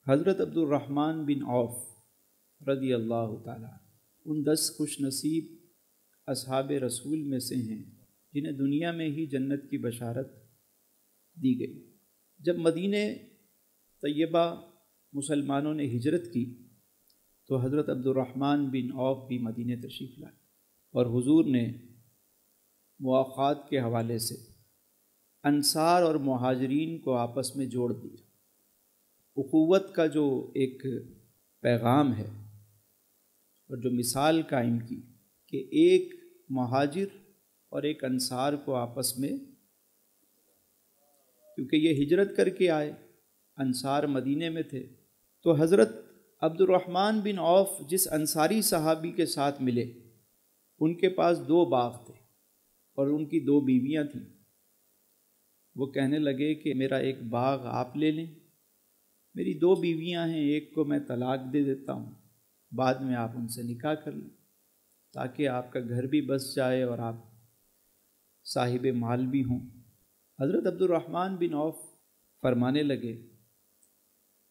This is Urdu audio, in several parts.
حضرت عبد الرحمن بن عوف رضی اللہ تعالیٰ ان 10 خوش نصیب اصحاب رسول میں سے ہیں جنہیں دنیا میں ہی جنت کی بشارت دی گئی۔ جب مدینہ طیبہ مسلمانوں نے ہجرت کی تو حضرت عبد الرحمن بن عوف بھی مدینہ تشریف لائے اور حضور نے مواقات کے حوالے سے انصار اور مہاجرین کو آپس میں جوڑ دیا۔ اخوت کا جو ایک پیغام ہے اور جو مثال قائم کی کہ ایک مہاجر اور ایک انصار کو آپس میں، کیونکہ یہ ہجرت کر کے آئے، انصار مدینے میں تھے، تو حضرت عبد الرحمن بن عوف جس انصاری صحابی کے ساتھ ملے ان کے پاس 2 باغ تھے اور ان کی 2 بیویاں تھیں۔ وہ کہنے لگے کہ میرا ایک باغ آپ لے لیں، میری 2 بیویاں ہیں، ایک کو میں طلاق دے دیتا ہوں، بعد میں آپ ان سے نکاح کر لیں تاکہ آپ کا گھر بھی بس جائے اور آپ صاحب مال بھی ہوں۔ حضرت عبد الرحمن بن عوف فرمانے لگے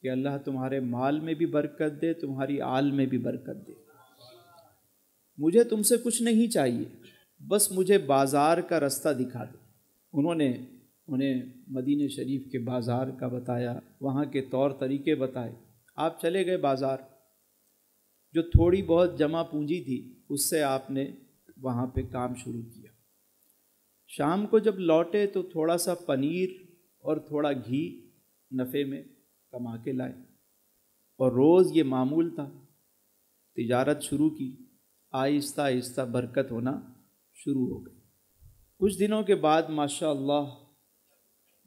کہ اللہ تمہارے مال میں بھی برکت دے، تمہاری آل میں بھی برکت دے، مجھے تم سے کچھ نہیں چاہیے، بس مجھے بازار کا رستہ دکھا دو۔ انہوں نے انہیں مدینہ شریف کے بازار کا بتایا، وہاں کے طور طریقے بتائے۔ آپ چلے گئے بازار، جو تھوڑی بہت جمع پونجی تھی اس سے آپ نے وہاں پہ کام شروع کیا۔ شام کو جب لوٹے تو تھوڑا سا پنیر اور تھوڑا گھی نفع میں کما کے لائے، اور روز یہ معمول تھا۔ تجارت شروع کی، آہستہ آہستہ برکت ہونا شروع ہو گئی۔ کچھ دنوں کے بعد ماشاء اللہ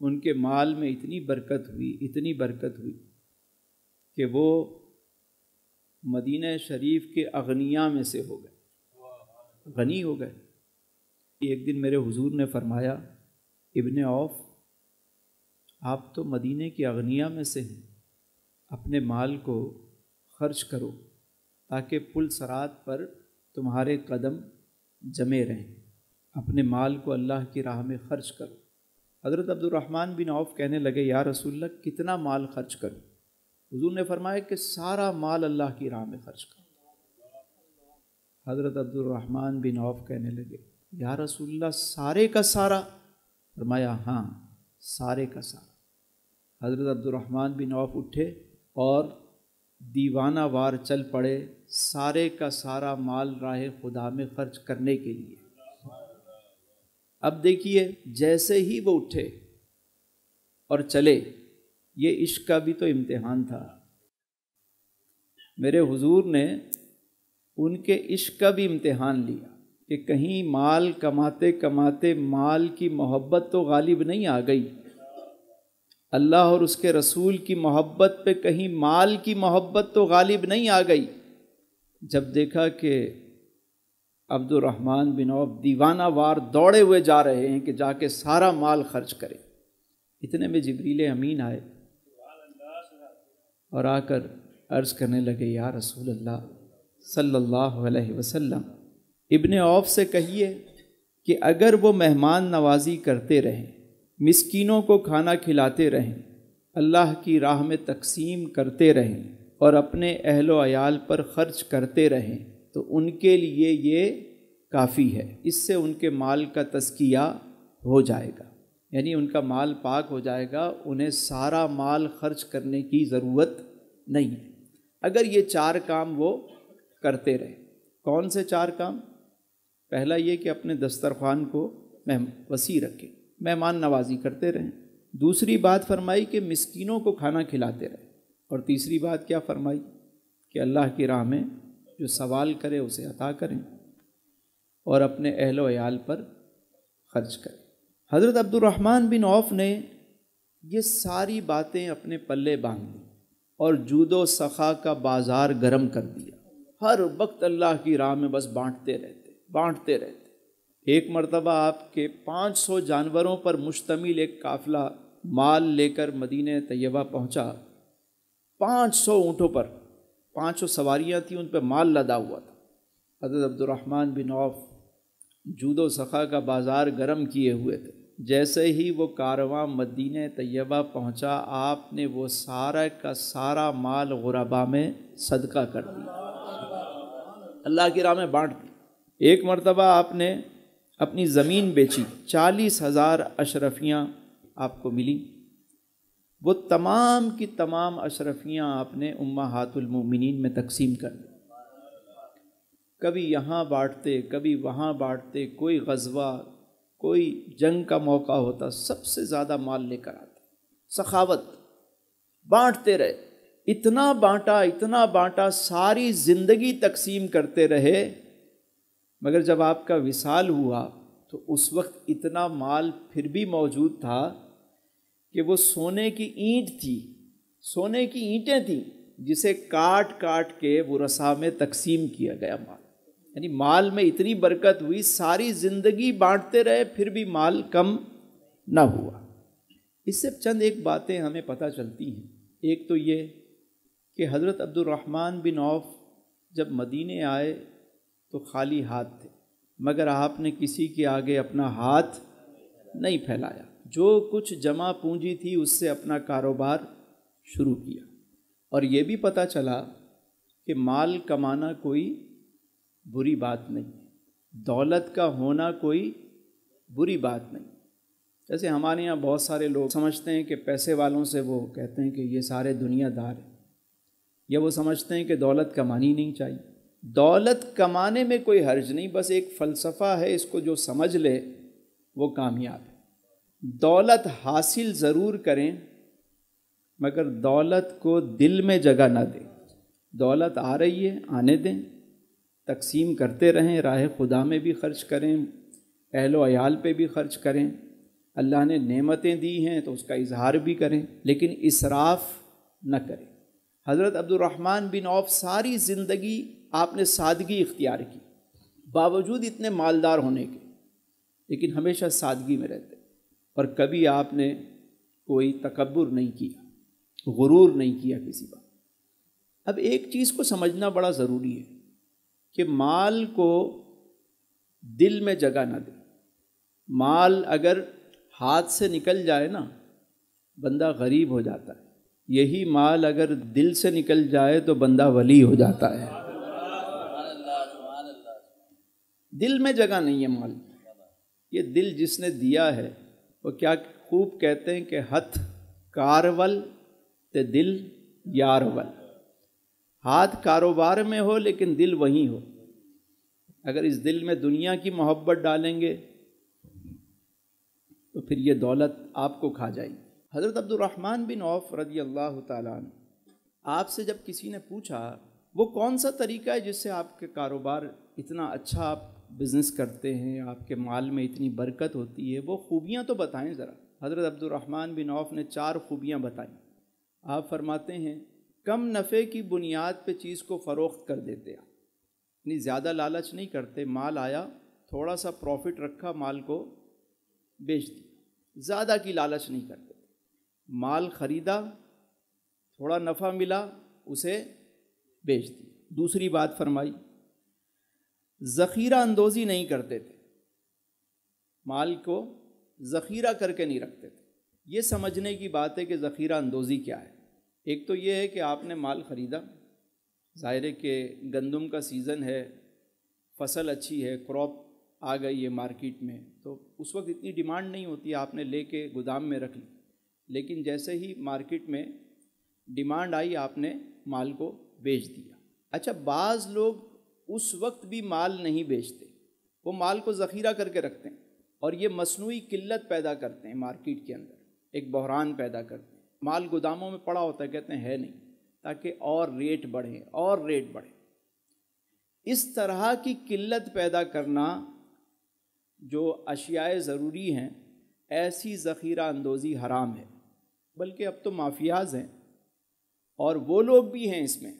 ان کے مال میں اتنی برکت ہوئی کہ وہ مدینہ شریف کے اغنیاء میں سے ہو گئے، غنی ہو گئے۔ ایک دن میرے حضور نے فرمایا، ابن عوف آپ تو مدینہ کے اغنیاء میں سے ہیں، اپنے مال کو خرچ کرو تاکہ پل صراط پر تمہارے قدم جمے رہیں، اپنے مال کو اللہ کی راہ میں خرچ کرو۔ حضرت عبد الرحمن بن عوف کہنے لگے، یا رسول اللہ کتنا مال خرچ کروں؟ حضور نے فرمایا کہ سارا مال اللہ کی راہ میں خرچ کرو۔ حضرت عبد الرحمن بن عوف کہنے لگے، یا رسول اللہ سارے کا سارا؟ فرمایا ہاں، سارے کا سارا۔ حضرت عبد الرحمن بن عوف اٹھے اور دیوانہ وار چل پڑے سارے کا سارا مال راہ خدا میں خرچ کرنے کے لیے۔ اب دیکھیے، جیسے ہی وہ اٹھے اور چلے، یہ عشق کا بھی تو امتحان تھا۔ میرے حضور نے ان کے عشق کا بھی امتحان لیا کہ کہیں مال کماتے کماتے مال کی محبت تو غالب نہیں آ گئی، اللہ اور اس کے رسول کی محبت پہ کہیں مال کی محبت تو غالب نہیں آ گئی۔ جب دیکھا کہ عبد الرحمن بن عوف دیوانہ وار دوڑے ہوئے جا رہے ہیں کہ جا کے سارا مال خرچ کرے، اتنے میں جبریل امین آئے اور آ کر عرض کرنے لگے، یا رسول اللہ صلی اللہ علیہ وسلم ابن عوف سے کہیے کہ اگر وہ مہمان نوازی کرتے رہیں، مسکینوں کو کھانا کھلاتے رہیں، اللہ کی راہ میں تقسیم کرتے رہیں اور اپنے اہل و عیال پر خرچ کرتے رہیں تو ان کے لیے یہ کافی ہے، اس سے ان کے مال کا تزکیہ ہو جائے گا، یعنی ان کا مال پاک ہو جائے گا، انہیں سارا مال خرچ کرنے کی ضرورت نہیں ہے اگر یہ 4 کام وہ کرتے رہے۔ کون سے 4 کام؟ پہلا یہ کہ اپنے دسترخوان کو وسیع رکھیں، مہمان نوازی کرتے رہیں۔ دوسری بات فرمائی کہ مسکینوں کو کھانا کھلاتے رہیں، اور تیسری بات کیا فرمائی کہ اللہ کی راہ میں جو سوال کرے اسے عطا کریں اور اپنے اہل و عیال پر خرچ کریں۔ حضرت عبد الرحمن بن عوف نے یہ ساری باتیں اپنے پلے باندھ لی اور جود و سخا کا بازار گرم کر دیا، ہر وقت اللہ کی راہ میں بس بانٹتے رہتے۔ ایک مرتبہ آپ کے 500 جانوروں پر مشتمل ایک قافلہ مال لے کر مدینہ طیبہ پہنچا۔ 500 اونٹوں پر 500 سواریاں تھیں، ان پہ مال لدا ہوا تھا۔ حضرت عبد الرحمن بن عوف جود و سخا کا بازار گرم کیے ہوئے تھے، جیسے ہی وہ کارواں مدینہ طیبہ پہنچا آپ نے وہ سارا کا سارا مال غربا میں صدقہ کر دیا، اللہ کی راہ میں بانٹ دی۔ ایک مرتبہ آپ نے اپنی زمین بیچی، 40,000 اشرفیاں آپ کو ملی، وہ تمام کی تمام اشرفیاں آپ نے امہات المومنین میں تقسیم کر دی۔ کبھی یہاں بانٹتے، کبھی وہاں بانٹتے، کوئی غزوہ، کوئی جنگ کا موقع ہوتا، سب سے زیادہ مال لے کر آتے، سخاوت بانٹتے رہے، اتنا بانٹا، ساری زندگی تقسیم کرتے رہے، مگر جب آپ کا وصال ہوا تو اس وقت اتنا مال پھر بھی موجود تھا کہ وہ سونے کی اینٹ تھی، سونے کی اینٹیں تھیں، جسے کاٹ کاٹ کے وہ رسا میں تقسیم کیا گیا مال۔ یعنی مال میں اتنی برکت ہوئی، ساری زندگی بانٹتے رہے پھر بھی مال کم نہ ہوا۔ اس سے چند ایک باتیں ہمیں پتہ چلتی ہیں۔ ایک تو یہ کہ حضرت عبد الرحمن بن عوف جب مدینے آئے تو خالی ہاتھ تھے، مگر آپ نے کسی کے آگے اپنا ہاتھ نہیں پھیلایا، جو کچھ جمع پونجی تھی اس سے اپنا کاروبار شروع کیا۔ اور یہ بھی پتہ چلا کہ مال کمانا کوئی بری بات نہیں، دولت کا ہونا کوئی بری بات نہیں۔ جیسے ہمارے یہاں بہت سارے لوگ سمجھتے ہیں کہ پیسے والوں سے وہ کہتے ہیں کہ یہ سارے دنیا دار ہیں، یا وہ سمجھتے ہیں کہ دولت کمانی نہیں چاہیے۔ دولت کمانے میں کوئی حرج نہیں، بس ایک فلسفہ ہے، اس کو جو سمجھ لے وہ کامیاب ہے۔ دولت حاصل ضرور کریں مگر دولت کو دل میں جگہ نہ دیں۔ دولت آ رہی ہے، آنے دیں، تقسیم کرتے رہیں، راہ خدا میں بھی خرچ کریں، اہل و عیال پہ بھی خرچ کریں، اللہ نے نعمتیں دی ہیں تو اس کا اظہار بھی کریں، لیکن اسراف نہ کریں۔ حضرت عبد الرحمن بن عوف ساری زندگی آپ نے سادگی اختیار کی، باوجود اتنے مالدار ہونے کے، لیکن ہمیشہ سادگی میں رہتے، اور کبھی آپ نے کوئی تکبر نہیں کیا، غرور نہیں کیا کسی بات۔ اب ایک چیز کو سمجھنا بڑا ضروری ہے کہ مال کو دل میں جگہ نہ دے۔ مال اگر ہاتھ سے نکل جائے نا، بندہ غریب ہو جاتا ہے، یہی مال اگر دل سے نکل جائے تو بندہ ولی ہو جاتا ہے۔ دل میں جگہ نہیں ہے مال، یہ دل جس نے دیا ہے وہ کیا خوب کہتے ہیں کہ ہتھ کارول تے دل یارول۔ ہاتھ کاروبار میں ہو لیکن دل وہیں ہو۔ اگر اس دل میں دنیا کی محبت ڈالیں گے تو پھر یہ دولت آپ کو کھا جائے گی۔ حضرت عبد الرحمن بن عوف رضی اللہ تعالیٰ عنہ، آپ سے جب کسی نے پوچھا وہ کون سا طریقہ ہے جس سے آپ کے کاروبار اتنا اچھا آپ بزنس کرتے ہیں، آپ کے مال میں اتنی برکت ہوتی ہے، وہ خوبیاں تو بتائیں ذرا۔ حضرت عبد الرحمن بن عوف نے 4 خوبیاں بتائیں۔ آپ فرماتے ہیں کم نفع کی بنیاد پہ چیز کو فروخت کر دیتے ہیں، یعنی زیادہ لالچ نہیں کرتے، مال آیا تھوڑا سا پروفٹ رکھا، مال کو بیچ دیا، زیادہ کی لالچ نہیں کرتے۔ مال خریدا، تھوڑا نفع ملا، اسے بیچ دی۔ دوسری بات فرمائی، ذخیرہ اندوزی نہیں کرتے تھے، مال کو ذخیرہ کر کے نہیں رکھتے تھے۔ یہ سمجھنے کی بات ہے کہ ذخیرہ اندوزی کیا ہے۔ ایک تو یہ ہے کہ آپ نے مال خریدا، ظاہر ہے کہ گندم کا سیزن ہے، فصل اچھی ہے، کراپ آ گئی ہے مارکیٹ میں، تو اس وقت اتنی ڈیمانڈ نہیں ہوتی، آپ نے لے کے گودام میں رکھ لی، لیکن جیسے ہی مارکیٹ میں ڈیمانڈ آئی آپ نے مال کو بیچ دیا۔ اچھا، بعض لوگ اس وقت بھی مال نہیں بیچتے، وہ مال کو ذخیرہ کر کے رکھتے ہیں، اور یہ مصنوعی قلت پیدا کرتے ہیں مارکیٹ کے اندر، ایک بحران پیدا کرتے ہیں۔ مال گوداموں میں پڑا ہوتا ہے، کہتے ہیں ہے نہیں، تاکہ اور ریٹ بڑھیں اور ریٹ بڑھیں۔ اس طرح کی قلت پیدا کرنا، جو اشیاء ضروری ہیں ایسی ذخیرہ اندوزی حرام ہے، بلکہ اب تو مافیاز ہیں، اور وہ لوگ بھی ہیں اس میں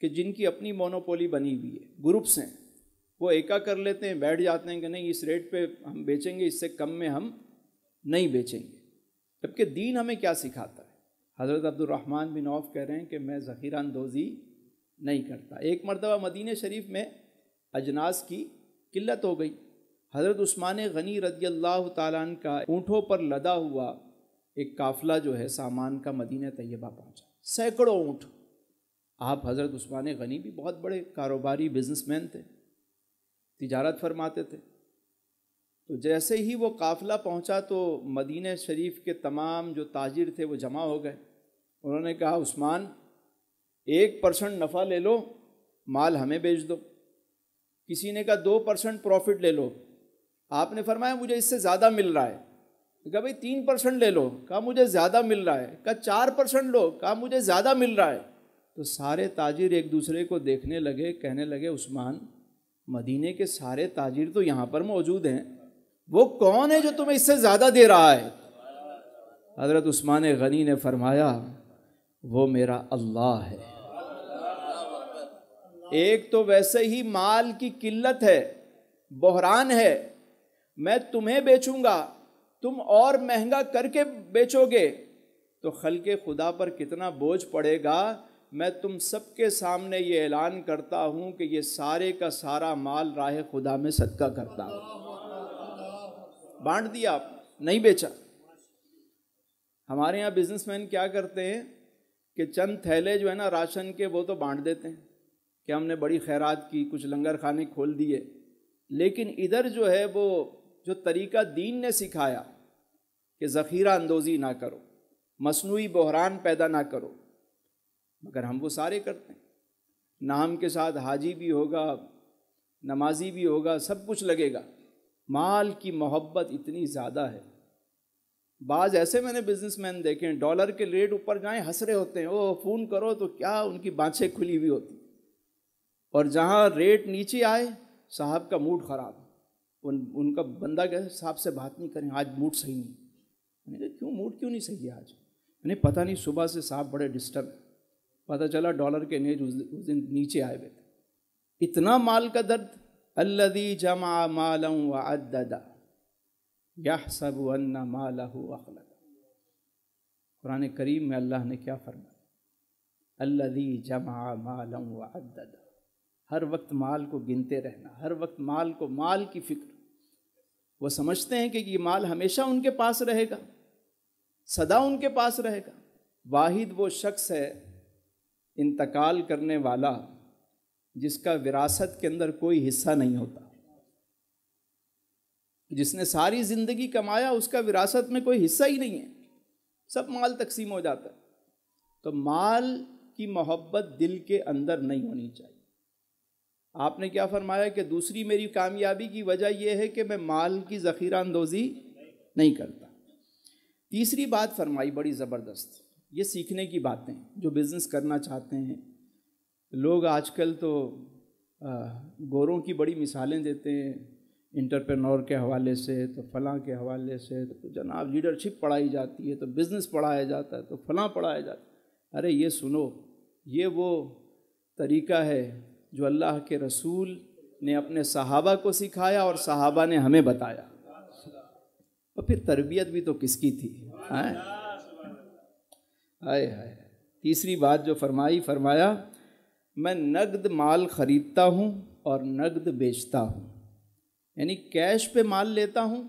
کہ جن کی اپنی مونوپولی بنی ہوئی ہے، گروپس ہیں، وہ ایکا کر لیتے ہیں، بیٹھ جاتے ہیں کہ نہیں اس ریٹ پہ ہم بیچیں گے، اس سے کم میں ہم نہیں بیچیں گے، جبکہ دین ہمیں کیا سکھاتا ہے۔ حضرت عبد الرحمن بن عوف کہہ رہے ہیں کہ میں ذخیرہ اندوزی نہیں کرتا۔ ایک مرتبہ مدینہ شریف میں اجناس کی قلت ہو گئی، حضرت عثمان غنی رضی اللہ تعالیٰ عنہ کا اونٹوں پر لدا ہوا ایک قافلہ جو ہے سامان کا مدینہ طیبہ پہنچا، سینکڑوں اونٹ۔ آپ حضرت عثمان غنی بھی بہت بڑے کاروباری بزنس مین تھے، تجارت فرماتے تھے۔ تو جیسے ہی وہ قافلہ پہنچا تو مدینہ شریف کے تمام جو تاجر تھے وہ جمع ہو گئے۔ انہوں نے کہا عثمان 1% نفع لے لو، مال ہمیں بیچ دو۔ کسی نے کہا 2% پروفٹ لے لو، آپ نے فرمایا مجھے اس سے زیادہ مل رہا ہے۔ کہا بھئی 3% لے لو، کہا مجھے زیادہ مل رہا ہے۔ کہا 4% لو، کہا مجھے زیادہ مل رہا ہے۔ تو سارے تاجر ایک دوسرے کو دیکھنے لگے، کہنے لگے عثمان مدینے کے سارے تاجر تو یہاں پر موجود ہیں، وہ کون ہے جو تمہیں اس سے زیادہ دے رہا ہے؟ حضرت عثمان غنی نے فرمایا وہ میرا اللہ ہے۔ ایک تو ویسے ہی مال کی قلت ہے، بحران ہے، میں تمہیں بیچوں گا، تم اور مہنگا کر کے بیچو گے تو خلق خدا پر کتنا بوجھ پڑے گا۔ میں تم سب کے سامنے یہ اعلان کرتا ہوں کہ یہ سارے کا سارا مال راہ خدا میں صدقہ کرتا ہوں۔ بانٹ دیا، آپ نہیں بیچا۔ ہمارے یہاں بزنس مین کیا کرتے ہیں کہ چند تھیلے جو ہے نا راشن کے وہ تو بانٹ دیتے ہیں کہ ہم نے بڑی خیرات کی، کچھ لنگر خانے کھول دیے، لیکن ادھر جو ہے وہ جو طریقہ دین نے سکھایا کہ ذخیرہ اندوزی نہ کرو، مصنوعی بحران پیدا نہ کرو، مگر ہم وہ سارے کرتے ہیں۔ نام کے ساتھ حاجی بھی ہوگا، نمازی بھی ہوگا، سب کچھ لگے گا۔ مال کی محبت اتنی زیادہ ہے۔ بعض ایسے میں نے بزنس مین دیکھے ہیں ڈالر کے ریٹ اوپر جائیں ہنس رہے ہوتے ہیں، او فون کرو تو کیا ان کی بانچیں کھلی ہوئی ہوتی، اور جہاں ریٹ نیچے آئے صاحب کا موڈ خراب، ان کا بندہ کہے صاحب سے بات نہیں کریں آج موڈ صحیح نہیں۔ میں نے کہا کیوں موڈ کیوں نہیں صحیح ہے آج؟ میں نے پتہ نہیں، صبح سے صاحب بڑے ڈسٹرب ہیں، پتہ چلا ڈالر کے نیچ اس دن نیچے آئے ہوئے تھے۔ اتنا مال کا درد۔ الذی جمع مالا وعددا یحسب ان مالہ اخلد۔ قرآن کریم میں اللہ نے کیا فرمایا؟ الذی جمع مالا وعددا، ہر وقت مال کو گنتے رہنا، ہر وقت مال کو، مال کی فکر۔ وہ سمجھتے ہیں کہ یہ مال ہمیشہ ان کے پاس رہے گا، سدا ان کے پاس رہے گا۔ واحد وہ شخص ہے انتقال کرنے والا جس کا وراثت کے اندر کوئی حصہ نہیں ہوتا۔ جس نے ساری زندگی کمایا اس کا وراثت میں کوئی حصہ ہی نہیں ہے، سب مال تقسیم ہو جاتا ہے۔ تو مال کی محبت دل کے اندر نہیں ہونی چاہیے۔ آپ نے کیا فرمایا کہ دوسری میری کامیابی کی وجہ یہ ہے کہ میں مال کی ذخیرہ اندوزی نہیں کرتا۔ تیسری بات فرمائی بڑی زبردست، یہ سیکھنے کی باتیں جو بزنس کرنا چاہتے ہیں لوگ آج کل تو گوروں کی بڑی مثالیں دیتے ہیں، انٹرپرینور کے حوالے سے تو فلاں کے حوالے سے تو جناب لیڈرشپ پڑھائی جاتی ہے، تو بزنس پڑھایا جاتا ہے، تو فلاں پڑھایا جاتا ہے۔ ارے یہ سنو، یہ وہ طریقہ ہے جو اللہ کے رسول نے اپنے صحابہ کو سکھایا اور صحابہ نے ہمیں بتایا، اور پھر تربیت بھی تو کس کی تھی؟ ہائے ہائے۔ تیسری بات جو فرمایا میں نقد مال خریدتا ہوں اور نقد بیچتا ہوں، یعنی کیش پہ مال لیتا ہوں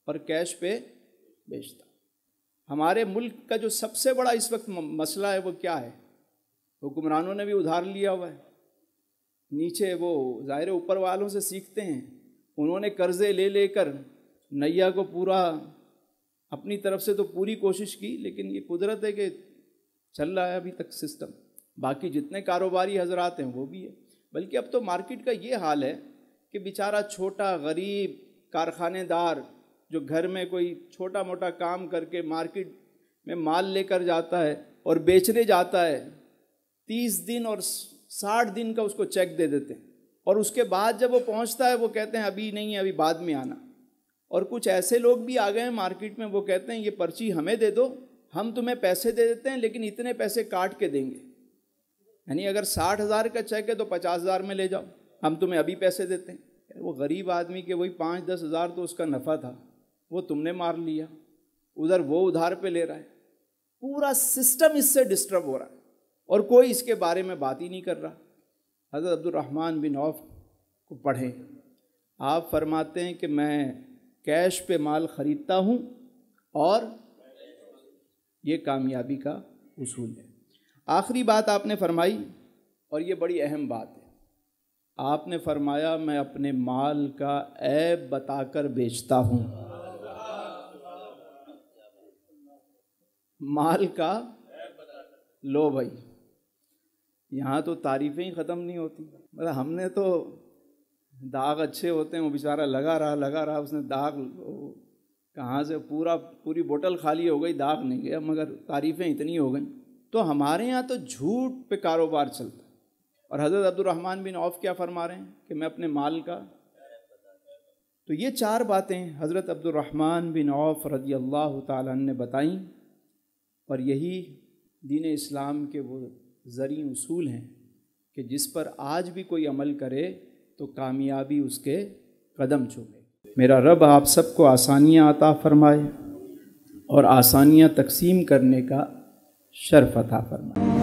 اور کیش پہ بیچتا ہوں۔ ہمارے ملک کا جو سب سے بڑا اس وقت مسئلہ ہے وہ کیا ہے؟ حکمرانوں نے بھی ادھار لیا ہوا ہے، نیچے وہ ظاہر اوپر والوں سے سیکھتے ہیں، انہوں نے قرضے لے لے کر نیا کو پورا اپنی طرف سے تو پوری کوشش کی، لیکن یہ قدرت ہے کہ چل رہا ہے ابھی تک سسٹم۔ باقی جتنے کاروباری حضرات ہیں وہ بھی ہے، بلکہ اب تو مارکیٹ کا یہ حال ہے کہ بیچارہ چھوٹا غریب کارخانے دار جو گھر میں کوئی چھوٹا موٹا کام کر کے مارکیٹ میں مال لے کر جاتا ہے اور بیچنے جاتا ہے، 30 دن اور 60 دن کا اس کو چیک دے دیتے ہیں، اور اس کے بعد جب وہ پہنچتا ہے وہ کہتے ہیں ابھی نہیں ہے، ابھی بعد میں آنا۔ اور کچھ ایسے لوگ بھی آ گئے ہیں مارکیٹ میں، وہ کہتے ہیں یہ پرچی ہمیں دے دو، ہم تمہیں پیسے دے دیتے ہیں لیکن اتنے پیسے کاٹ کے دیں گے، یعنی اگر 60,000 کا چیک ہے تو 50,000 میں لے جاؤ، ہم تمہیں ابھی پیسے دیتے ہیں۔ وہ غریب آدمی کے وہی 5-10 ہزار تو اس کا نفع تھا، وہ تم نے مار لیا، ادھر وہ ادھار پہ لے رہا ہے، پورا سسٹم اس سے ڈسٹرب ہو رہا ہے اور کوئی اس کے بارے میں بات ہی نہیں کر رہا۔ حضرت عبد الرحمن بن عوف کو پڑھیں، آپ فرماتے ہیں کہ میں کیش پہ مال خریدتا ہوں اور یہ کامیابی کا اصول ہے۔ آخری بات آپ نے فرمائی اور یہ بڑی اہم بات ہے، آپ نے فرمایا میں اپنے مال کا عیب بتا کر بیچتا ہوں۔ مال کا لو بھائی، یہاں تو تعریفیں ہی ختم نہیں ہوتی۔ مطلب ہم نے تو داغ اچھے ہوتے ہیں، وہ بیچارہ لگا رہا اس نے داغ کہاں سے پوری بوتل خالی ہو گئی، داغ نہیں گیا، مگر تعریفیں اتنی ہو گئیں۔ تو ہمارے یہاں تو جھوٹ پہ کاروبار چلتا ہے، اور حضرت عبد الرحمن بن عوف کیا فرما رہے ہیں کہ میں اپنے مال کا۔ تو یہ 4 باتیں حضرت عبد الرحمن بن عوف رضی اللہ تعالیٰ عنہ نے بتائیں، اور یہی دین اسلام کے وہ زرعی اصول ہیں کہ جس پر آج بھی کوئی عمل کرے تو کامیابی اس کے قدم چومے۔ میرا رب آپ سب کو آسانیاں عطا فرمائے اور آسانیاں تقسیم کرنے کا شرف عطا فرمائے۔